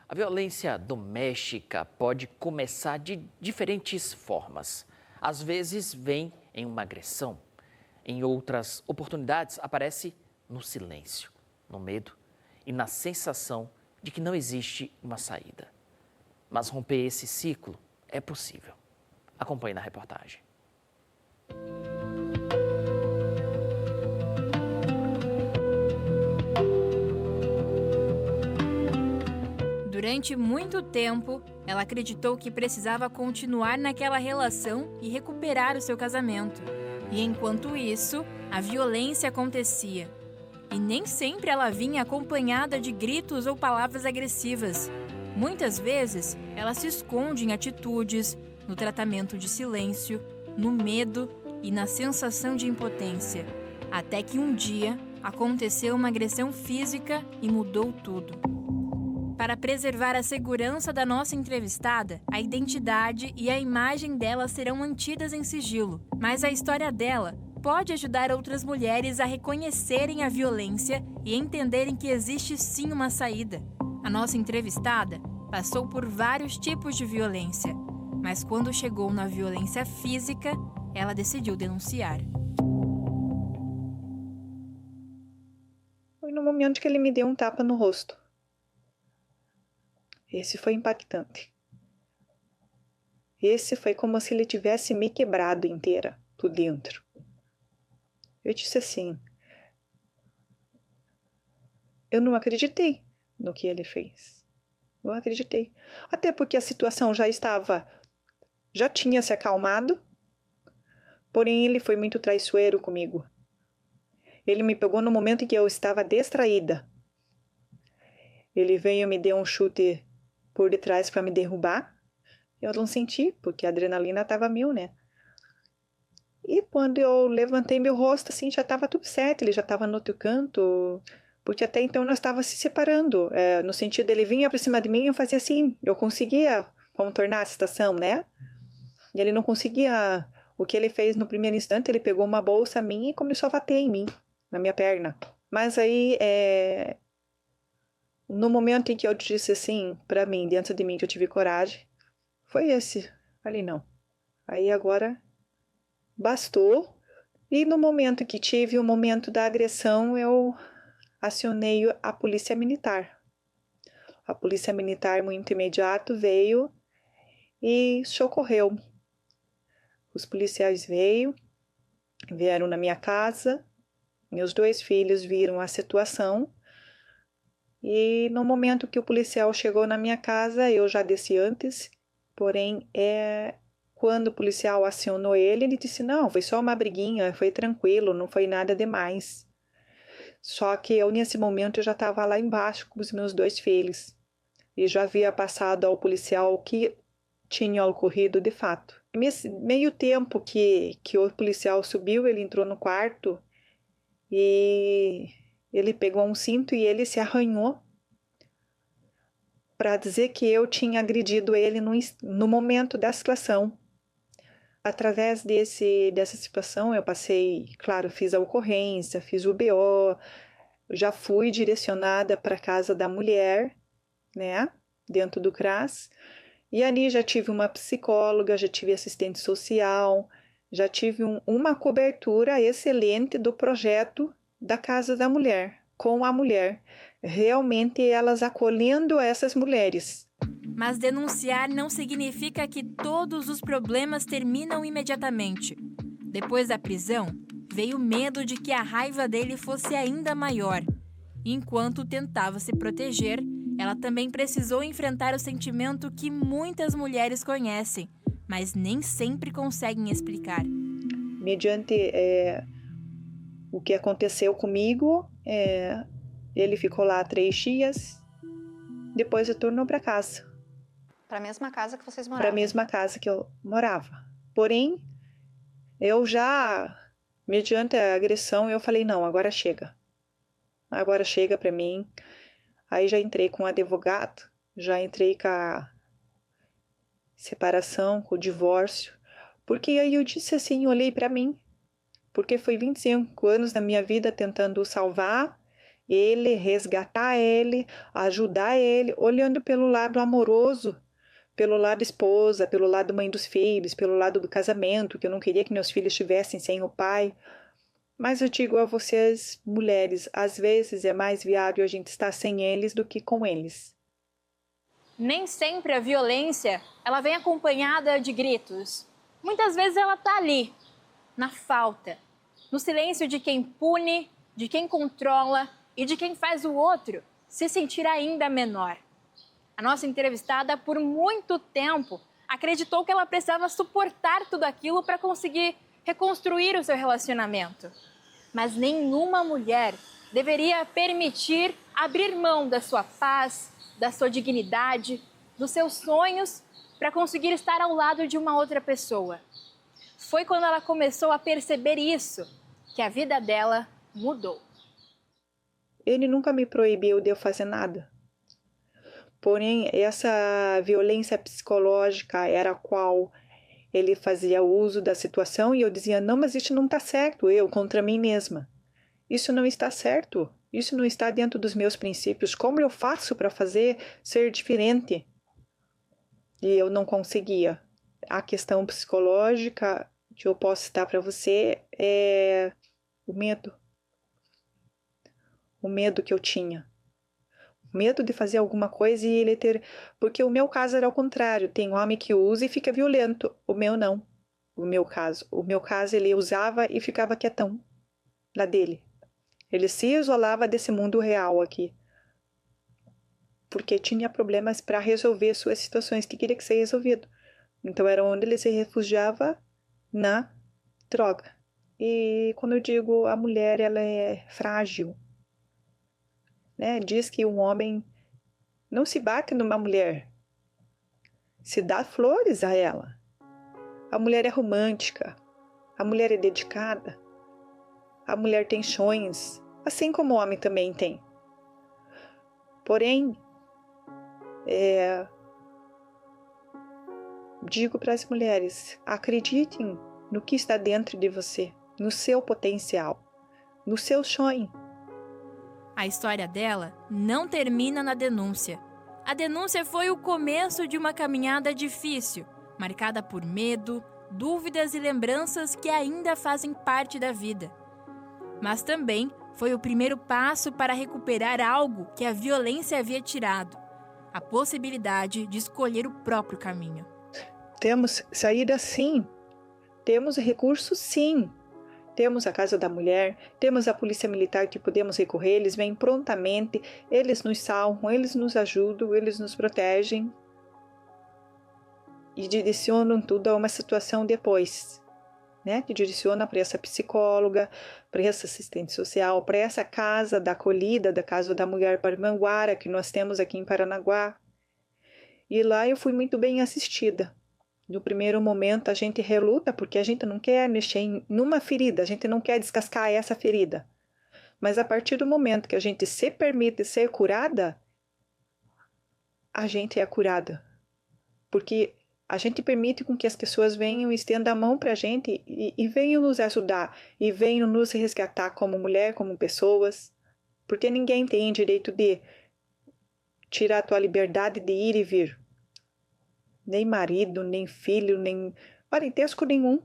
A violência doméstica pode começar de diferentes formas. Às vezes vem em uma agressão, em outras oportunidades aparece no silêncio, no medo e na sensação de que não existe uma saída. Mas romper esse ciclo é possível. Acompanhe na reportagem. Durante muito tempo, ela acreditou que precisava continuar naquela relação e recuperar o seu casamento. E enquanto isso, a violência acontecia. E nem sempre ela vinha acompanhada de gritos ou palavras agressivas. Muitas vezes, ela se esconde em atitudes, no tratamento de silêncio, no medo e na sensação de impotência. Até que um dia, aconteceu uma agressão física e mudou tudo. Para preservar a segurança da nossa entrevistada, a identidade e a imagem dela serão mantidas em sigilo. Mas a história dela pode ajudar outras mulheres a reconhecerem a violência e entenderem que existe sim uma saída. A nossa entrevistada passou por vários tipos de violência, mas quando chegou na violência física, ela decidiu denunciar. Foi no momento que ele me deu um tapa no rosto. Esse foi impactante. Esse foi como se ele tivesse me quebrado inteira, por dentro. Eu disse assim, eu não acreditei no que ele fez. Não acreditei. Até porque a situação já tinha se acalmado, porém ele foi muito traiçoeiro comigo. Ele me pegou no momento em que eu estava distraída. Ele veio e me deu um chute por detrás para me derrubar. Eu não senti, porque a adrenalina estava mil, né? E quando eu levantei meu rosto, assim, já estava tudo certo. Ele já estava no outro canto, porque até então nós estávamos se separando. No sentido, ele vinha para cima de mim e eu fazia assim. Eu conseguia contornar a situação, né? E ele não conseguia. O que ele fez no primeiro instante, ele pegou uma bolsa minha e começou a bater em mim, na minha perna. Mas aí, no momento em que eu disse assim, para mim, dentro de mim, que eu tive coragem, foi esse. Falei, não. Aí agora bastou. E no momento que tive o momento da agressão, eu acionei a polícia militar. A polícia militar, muito imediato, veio e socorreu. Os policiais vieram na minha casa, meus 2 filhos viram a situação. E no momento que o policial chegou na minha casa, eu já desci antes, porém, quando o policial acionou ele, ele disse, não, foi só uma briguinha, foi tranquilo, não foi nada demais. Só que eu, nesse momento, eu já estava lá embaixo com os meus 2 filhos. E já havia passado ao policial o que tinha ocorrido de fato. Nesse meio tempo que o policial subiu, ele entrou no quarto e ele pegou um cinto e ele se arranhou para dizer que eu tinha agredido ele no momento da situação. Através dessa situação, eu passei, claro, fiz a ocorrência, fiz o BO, já fui direcionada para a casa da mulher, né, dentro do CRAS, e ali já tive uma psicóloga, já tive assistente social, já tive uma cobertura excelente do projeto da Casa da Mulher, com a mulher, realmente elas acolhendo essas mulheres. Mas denunciar não significa que todos os problemas terminam imediatamente. Depois da prisão, veio o medo de que a raiva dele fosse ainda maior. Enquanto tentava se proteger, ela também precisou enfrentar o sentimento que muitas mulheres conhecem, mas nem sempre conseguem explicar. Mediante o que aconteceu comigo, ele ficou lá 3 dias, depois retornou para casa. Para a mesma casa que vocês moravam? Para a mesma casa que eu morava. Porém, eu já, mediante a agressão, eu falei, não, agora chega. Agora chega para mim. Aí já entrei com um advogado, já entrei com a separação, com o divórcio. Porque aí eu disse assim, olhei para mim. Porque foi 25 anos da minha vida tentando salvar ele, resgatar ele, ajudar ele, olhando pelo lado amoroso, pelo lado esposa, pelo lado mãe dos filhos, pelo lado do casamento, que eu não queria que meus filhos estivessem sem o pai. Mas eu digo a vocês, mulheres, às vezes é mais viável a gente estar sem eles do que com eles. Nem sempre a violência ela vem acompanhada de gritos. Muitas vezes ela está ali, na falta, no silêncio de quem pune, de quem controla e de quem faz o outro se sentir ainda menor. A nossa entrevistada, por muito tempo, acreditou que ela precisava suportar tudo aquilo para conseguir reconstruir o seu relacionamento. Mas nenhuma mulher deveria permitir abrir mão da sua paz, da sua dignidade, dos seus sonhos para conseguir estar ao lado de uma outra pessoa. Foi quando ela começou a perceber isso que a vida dela mudou. Ele nunca me proibiu de eu fazer nada. Porém, essa violência psicológica era a qual ele fazia uso da situação e eu dizia, não, mas isso não está certo, eu contra mim mesma. Isso não está certo, isso não está dentro dos meus princípios. Como eu faço para fazer ser diferente? E eu não conseguia. A questão psicológica que eu posso citar para você é o medo. O medo que eu tinha. Medo de fazer alguma coisa e ele ter... Porque o meu caso era ao contrário. Tem homem que usa e fica violento. O meu não. O meu caso ele usava e ficava quietão. Na dele. Ele se isolava desse mundo real aqui. Porque tinha problemas para resolver suas situações que queria que seja resolvido. Então era onde ele se refugiava na droga. E quando eu digo a mulher, ela é frágil. Né? Diz que um homem não se bate numa mulher, se dá flores a ela. A mulher é romântica, a mulher é dedicada, a mulher tem sonhos, assim como o homem também tem. Porém, digo para as mulheres, acreditem no que está dentro de você, no seu potencial, no seu sonho. A história dela não termina na denúncia. A denúncia foi o começo de uma caminhada difícil, marcada por medo, dúvidas e lembranças que ainda fazem parte da vida. Mas também foi o primeiro passo para recuperar algo que a violência havia tirado: a possibilidade de escolher o próprio caminho. Temos saída sim, temos recursos sim. Temos a Casa da Mulher, temos a Polícia Militar que podemos recorrer, eles vêm prontamente, eles nos salvam, eles nos ajudam, eles nos protegem e direcionam tudo a uma situação depois, né? Que direciona para essa psicóloga, para essa assistente social, para essa Casa da Acolhida, da Casa da Mulher Parmanguara, que nós temos aqui em Paranaguá. E lá eu fui muito bem assistida. No primeiro momento a gente reluta porque a gente não quer mexer numa ferida, a gente não quer descascar essa ferida. Mas a partir do momento que a gente se permite ser curada, a gente é curada. Porque a gente permite com que as pessoas venham e estendam a mão para a gente e venham nos ajudar, e venham nos resgatar como mulher, como pessoas. Porque ninguém tem direito de tirar a tua liberdade de ir e vir. Nem marido, nem filho, nem parentesco nenhum.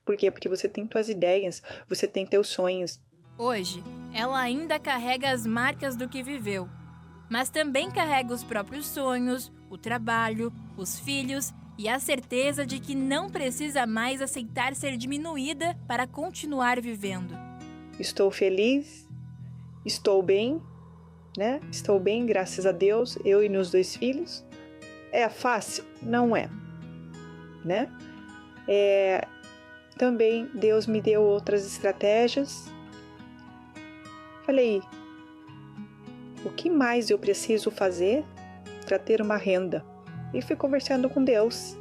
Por quê? Porque você tem tuas ideias, você tem teus sonhos. Hoje, ela ainda carrega as marcas do que viveu, mas também carrega os próprios sonhos, o trabalho, os filhos e a certeza de que não precisa mais aceitar ser diminuída para continuar vivendo. Estou feliz, estou bem, né? Estou bem, graças a Deus, eu e meus 2 filhos. É fácil? Não é, né? Também Deus me deu outras estratégias. Falei, o que mais eu preciso fazer para ter uma renda? E fui conversando com Deus.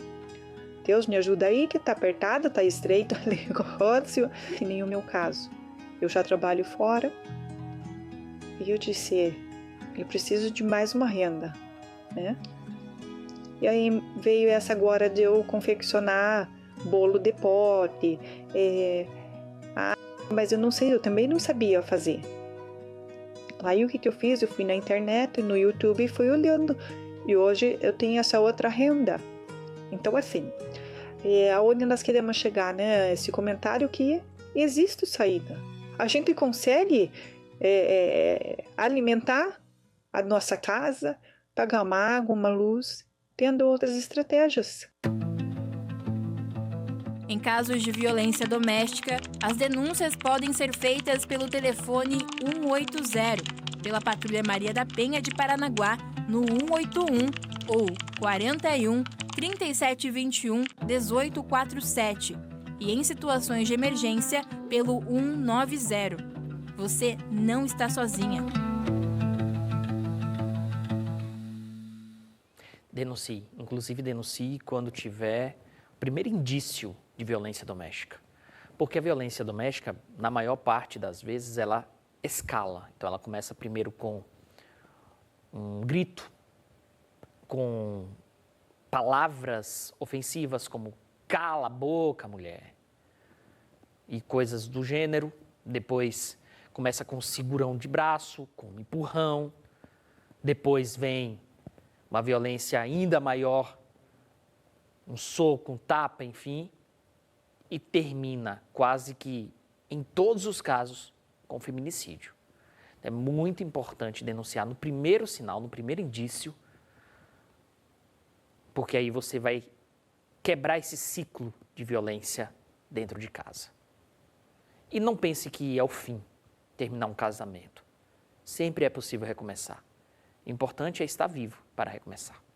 Deus, me ajuda aí, que tá apertado, tá estreito, negócio. Que nem o meu caso. Eu já trabalho fora. E eu disse, eu preciso de mais uma renda, né? E aí veio essa agora de eu confeccionar bolo de pote. Mas eu não sei, eu também não sabia fazer. Aí o que eu fiz? Eu fui na internet, no YouTube e fui olhando. E hoje eu tenho essa outra renda. Então, assim, aonde nós queremos chegar, né? Esse comentário que existe saída. A gente consegue alimentar a nossa casa, pagar uma água, uma luz, tendo outras estratégias. Em casos de violência doméstica, as denúncias podem ser feitas pelo telefone 180, pela Patrulha Maria da Penha de Paranaguá no 181 ou 41 3721 1847 e em situações de emergência pelo 190. Você não está sozinha. Denuncie, inclusive denuncie quando tiver o primeiro indício de violência doméstica. Porque a violência doméstica, na maior parte das vezes, ela escala. Então, ela começa primeiro com um grito, com palavras ofensivas como cala a boca, mulher, e coisas do gênero. Depois começa com um segurão de braço, com um empurrão. Depois vem uma violência ainda maior, um soco, um tapa, enfim, e termina quase que, em todos os casos, com feminicídio. É muito importante denunciar no primeiro sinal, no primeiro indício, porque aí você vai quebrar esse ciclo de violência dentro de casa. E não pense que é o fim terminar um casamento. Sempre é possível recomeçar. O importante é estar vivo para recomeçar.